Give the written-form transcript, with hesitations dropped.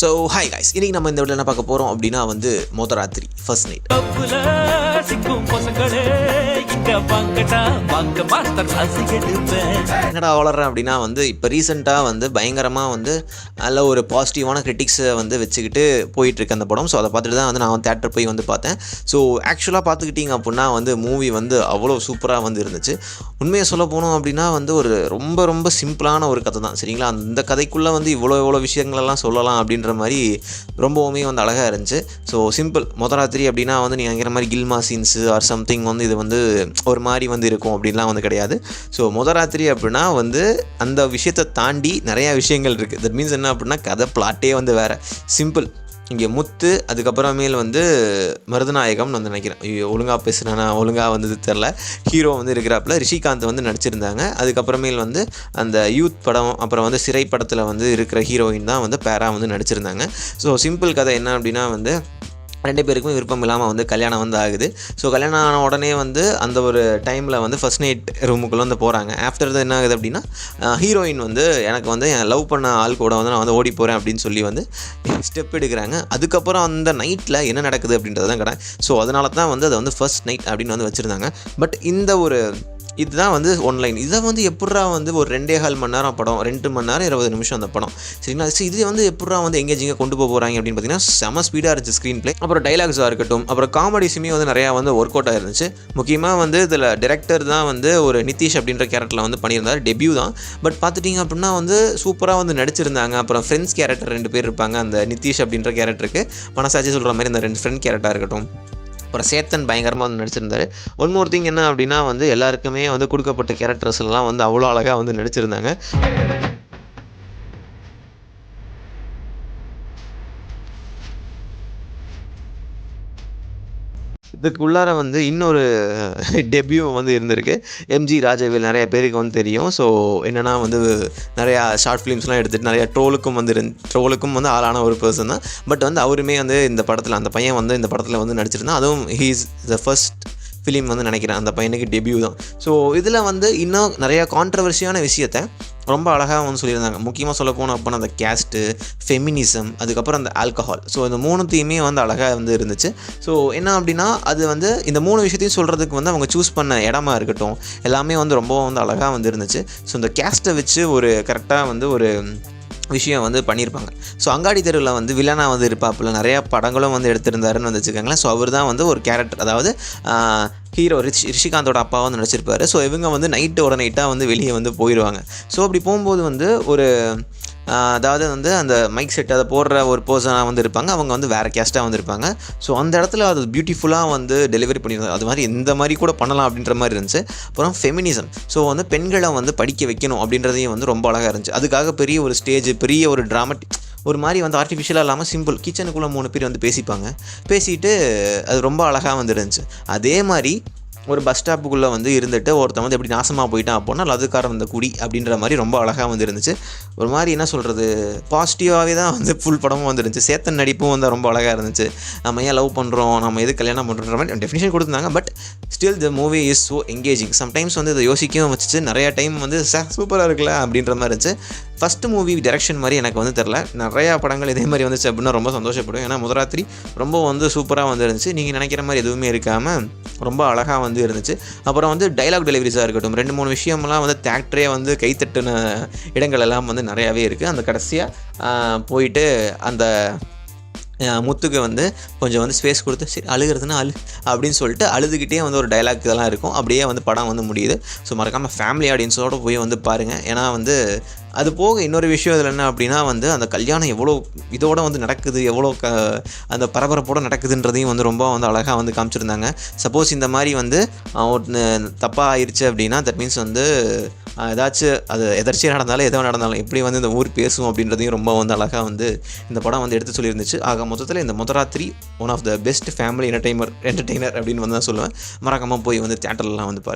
So hi guys, இன்றைக்கி நம்ம இந்த வீட்டில் என்ன பார்க்க போகிறோம் அப்படின்னா வந்து மொதராத்திரி ஃபர்ஸ்ட் நைட். என்னடா வளர்றேன் அப்படின்னா வந்து இப்போ ரீசெண்டாக வந்து பயங்கரமாக வந்து நல்ல ஒரு பாசிட்டிவான கிரிட்டிக்ஸை வந்து வச்சுக்கிட்டு போயிட்டுருக்கு அந்த படம். ஸோ அதை பார்த்துட்டு தான் வந்து நான் தேட்டர் போய் வந்து பார்த்தேன். ஸோ ஆக்சுவலாக பார்த்துக்கிட்டிங்க அப்படின்னா வந்து மூவி வந்து அவ்வளோ சூப்பராக வந்து இருந்துச்சு. உண்மையை சொல்ல போனோம் அப்படின்னா வந்து ஒரு ரொம்ப ரொம்ப சிம்பிளான ஒரு கதை தான், சரிங்களா? அந்த கதைக்குள்ளே வந்து இவ்வளோ விஷயங்களெல்லாம் சொல்லலாம் அப்படின்ற மாதிரி ரொம்பவுமே வந்து அழகாக இருந்துச்சு. ஸோ சிம்பிள் மொதராத்திரி அப்படின்னா வந்து நீங்கள் நினைக்கிற மாதிரி கில்மா சீன்ஸு ஆர் சம்திங் வந்து இது வந்து ஒரு மாதிரி வந்து இருக்கும் அப்படின்லாம் வந்து கிடையாது. ஸோ மொதராத்திரி அப்படின்னா வந்து அந்த விஷயத்தை தாண்டி நிறையா விஷயங்கள் இருக்குது. தட் மீன்ஸ் என்ன அப்படின்னா கதை பிளாட்டே வந்து வேறு. சிம்பிள். இங்கே முத்து, அதுக்கப்புறமேல் வந்து மருதநாயகம்னு வந்து நினைக்கிறேன். ஒழுங்காக பேசுகிறேன்னா ஒழுங்காக வந்து தெரில. ஹீரோ வந்து இருக்கிறாப்புல ரிஷிகாந்த் வந்து நடிச்சிருந்தாங்க. அதுக்கப்புறமேல் வந்து அந்த யூத் படம், அப்புறம் வந்து சிறை படத்தில் வந்து இருக்கிற ஹீரோயின் தான் வந்து பேரா வந்து நடிச்சிருந்தாங்க. ஸோ சிம்பிள் கதை என்ன அப்படின்னா வந்து 2 பேருக்குமே விருப்பம் இல்லாமல் வந்து கல்யாணம் வந்து ஆகுது. ஸோ கல்யாணம் ஆன உடனே வந்து அந்த ஒரு டைமில் வந்து ஃபர்ஸ்ட் நைட் ரூமுக்குள்ளே வந்து போகிறாங்க. ஆஃப்டர் தான் என்ன ஆகுது அப்படின்னா ஹீரோயின் வந்து எனக்கு வந்து என் லவ் பண்ண ஆள் கூட வந்து நான் வந்து ஓடி போகிறேன் அப்படின்னு சொல்லி வந்து ஸ்டெப் எடுக்கிறாங்க. அதுக்கப்புறம் அந்த நைட்டில் என்ன நடக்குது அப்படின்றது தான் கடை. ஸோ அதனால தான் வந்து அதை வந்து ஃபர்ஸ்ட் நைட் அப்படின்னு வந்து வச்சுருந்தாங்க. பட் இந்த ஒரு இதுதான் வந்து ஒன்லைன். இதை வந்து எப்பட்றா வந்து ஒரு 2.25 மணி நேரம் படம், 2 மணி நேரம் 20 நிமிஷம் அந்த படம், சரிங்களா? இது வந்து எப்பட்றா வந்து எங்கேஜிங்காக கொண்டு போகிறாங்க அப்படின்னு பார்த்தீங்கன்னா செம ஸ்பீடாக இருந்துச்சு ஸ்க்ரீன் பிளே. அப்புறம் டைலாக்ஸாக இருக்கட்டும், அப்புறம் காமெடிஸுமே வந்து நிறையா வந்து ஒர்க் அவுட் ஆயிருந்துச்சு. முக்கியமாக வந்து இதில் டைரக்டர் தான் வந்து ஒரு நிதிஷ் அப்படின்ற கேரக்டரில் வந்து பண்ணியிருந்தார். டெபியூ தான். பட் பார்த்துட்டிங்க அப்படின்னா வந்து சூப்பராக வந்து நடிச்சிருந்தாங்க. அப்புறம் ஃப்ரெண்ட்ஸ் கேரக்டர் 2 பேர் இருப்பாங்க. அந்த நிதிஷ் அப்படின்ற கேரக்டருக்கு மனசாட்சி சொல்கிற மாதிரி அந்த 2 ஃப்ரெண்ட் கேரக்டராக இருக்கட்டும். அப்புறம் சேத்தன் பயங்கரமாக வந்து நடிச்சிருந்தார். ஒன் மோர் திங் என்ன அப்படின்னா வந்து எல்லாருக்குமே வந்து கொடுக்கப்பட்ட கேரக்டர்ஸ்லாம் வந்து அவ்வளோ அழகாக வந்து நடிச்சிருந்தாங்க. இதுக்குள்ளார வந்து இன்னொரு டெபியூ வந்து இருந்திருக்கு. எம்ஜி ராஜவேல் நிறைய பேருக்கு வந்து தெரியும். ஸோ என்னென்னா வந்து நிறையா ஷார்ட் ஃபிலிம்ஸ்லாம் எடுத்துகிட்டு நிறையா ட்ரோலுக்கும் வந்து ஆளான ஒரு பர்சன் தான். பட் வந்து அவருமே வந்து இந்த படத்தில், அந்த பையன் வந்து இந்த படத்தில் வந்து நடிச்சிருந்தான். அதுவும் ஹீஸ் த ஃபர்ஸ்ட் ஃபிலிம் வந்து நினைக்கிறேன் அந்த பையனுக்கு டெபியூ தான். ஸோ இதில் வந்து இன்னும் நிறையா கான்ட்ரவர்சியான விஷயத்தை ரொம்ப அழகாக வந்து சொல்லியிருந்தாங்க. முக்கியமாக சொல்ல போனோம் அப்படின்னா அந்த கேஸ்ட்டு, ஃபெமினிசம், அதுக்கப்புறம் அந்த ஆல்கஹால். ஸோ இந்த 3த்தையுமே வந்து அழகாக வந்து இருந்துச்சு. ஸோ என்ன அப்படின்னா அது வந்து இந்த 3 விஷயத்தையும் சொல்கிறதுக்கு வந்து அவங்க சூஸ் பண்ண இடமா இருக்கட்டும் எல்லாமே வந்து ரொம்ப வந்து அழகாக வந்து இருந்துச்சு. ஸோ இந்த கேஸ்ட்டை வச்சு ஒரு கரெக்டாக வந்து ஒரு விஷயம் வந்து பண்ணியிருப்பாங்க. ஸோ அங்காடி தெருவில் வந்து வில்லனாக வந்து இருப்பாப்புல நிறையா படங்களும் வந்து எடுத்திருந்தாருன்னு வந்து வச்சுக்கோங்களேன். ஸோ அவர் தான் வந்து ஒரு கேரக்டர், அதாவது ஹீரோ ரிஷிகாந்தோட அப்பா வந்து நடிச்சிருப்பார். ஸோ இவங்க வந்து நைட்டாக வந்து வெளியே வந்து போயிடுவாங்க. ஸோ அப்படி போகும்போது வந்து ஒரு அதாவது வந்து அந்த மைக் செட் அதை போடுற ஒரு பர்சனாக வந்து இருப்பாங்க. அவங்க வந்து வேறு கேஸ்ட்டாக வந்து இருப்பாங்க. ஸோ அந்த இடத்துல அது பியூட்டிஃபுல்லாக வந்து டெலிவரி பண்ணியிருந்தாங்க. அது மாதிரி எந்த மாதிரி கூட பண்ணலாம் அப்படின்ற மாதிரி இருந்துச்சு. அப்புறம் ஃபெமினிசம். ஸோ வந்து பெண்களை வந்து படிக்க வைக்கணும் அப்படின்றதையும் வந்து ரொம்ப அழகாக இருந்துச்சு. அதுக்காக பெரிய ஒரு ஸ்டேஜ், பெரிய ஒரு ட்ராமட்டிக், ஒரு மாதிரி வந்து ஆர்டிஃபிஷியலாக இல்லாமல் சிம்பிள் கிச்சனுக்குள்ளே 3 பேர் வந்து பேசிட்டு அது ரொம்ப அழகாக வந்து இருந்துச்சு. அதே மாதிரி ஒரு பஸ் ஸ்டாப்புக்குள்ளே வந்து இருந்துட்டு ஒருத்தன் வந்து எப்படி நாசமாக போயிட்டான் அப்படின்னா அதுக்காரன் அந்த குடி அப்படின்ற மாதிரி ரொம்ப அழகாக வந்து இருந்துச்சு. ஒரு மாதிரி என்ன சொல்கிறது, பாசிட்டிவாகவே தான் வந்து ஃபுல் படமும் வந்துருந்துச்சு. சேத்தன் நடிப்பும் வந்து ரொம்ப அழகாக இருந்துச்சு. நம்ம ஏன் லவ் பண்ணுறோம், நம்ம எது கல்யாணம் பண்ணுறோன்ற மாதிரி டெஃபினேஷன் கொடுத்துருந்தாங்க. But still the movie is so engaging. Sometimes வந்து இதை யோசிக்கவும் வச்சுச்சு. நிறையா டைம் வந்து சூப்பராக இருக்குல்ல அப்படின்ற மாதிரி இருந்துச்சு. ஃபஸ்ட்டு மூவி டைரக்ஷன் மாதிரி எனக்கு வந்து தெரில. நிறையா படங்கள் இதே மாதிரி வந்துச்சு அப்படின்னா ரொம்ப சந்தோஷப்படும். ஏன்னா முதராத்திரி ரொம்ப வந்து சூப்பராக வந்து இருந்துச்சு. நீங்கள் நினைக்கிற மாதிரி எதுவுமே இருக்காமல் ரொம்ப அழகாக வந்து இருந்துச்சு. அப்புறம் வந்து டைலாக் டெலிவரிஸாக இருக்கட்டும், 2-3 விஷயம்லாம் வந்து தேக்டரே வந்து கைத்தட்டின இடங்கள் எல்லாம் வந்து நிறையாவே இருக்குது. அந்த கடைசியாக போயிட்டு அந்த முத்துக்கு வந்து கொஞ்சம் வந்து ஸ்பேஸ் கொடுத்து சரி அழுகிறதுனா அப்படின்னு சொல்லிட்டு அழுதுகிட்டே வந்து ஒரு டைலாக் இதெல்லாம் இருக்கும். அப்படியே வந்து படம் வந்து முடியுது. ஸோ மறக்காமல் ஃபேமிலி ஆடியன்ஸோடு போய் வந்து பாருங்கள். ஏன்னா வந்து அது போக இன்னொரு விஷயம் இதில் என்ன அப்படின்னா வந்து அந்த கல்யாணம் எவ்வளோ இதோட வந்து நடக்குது, எவ்வளோ அந்த பரபரப்போடு நடக்குதுன்றதையும் வந்து ரொம்ப வந்து அழகாக வந்து காமிச்சிருந்தாங்க. சப்போஸ் இந்த மாதிரி வந்து ஒன்று தப்பாக ஆயிடுச்சு அப்படின்னா தட் மீன்ஸ் வந்து ஏதாச்சும் அது எதர்ச்சியாக நடந்தாலும் எதோ நடந்தாலும் எப்படி வந்து இந்த ஊர் பேசும் அப்படின்றதையும் ரொம்ப வந்து அழகாக வந்து இந்த படம் வந்து எடுத்து சொல்லியிருந்துச்சு. ஆக மொத்தத்தில் இந்த மொதராத்திரி one of the best family entertainer அப்படின்னு வந்து தான் சொல்லுவேன். மறக்காமல் போய் வந்து தியேட்டர்லாம் வந்து பாருங்கள்.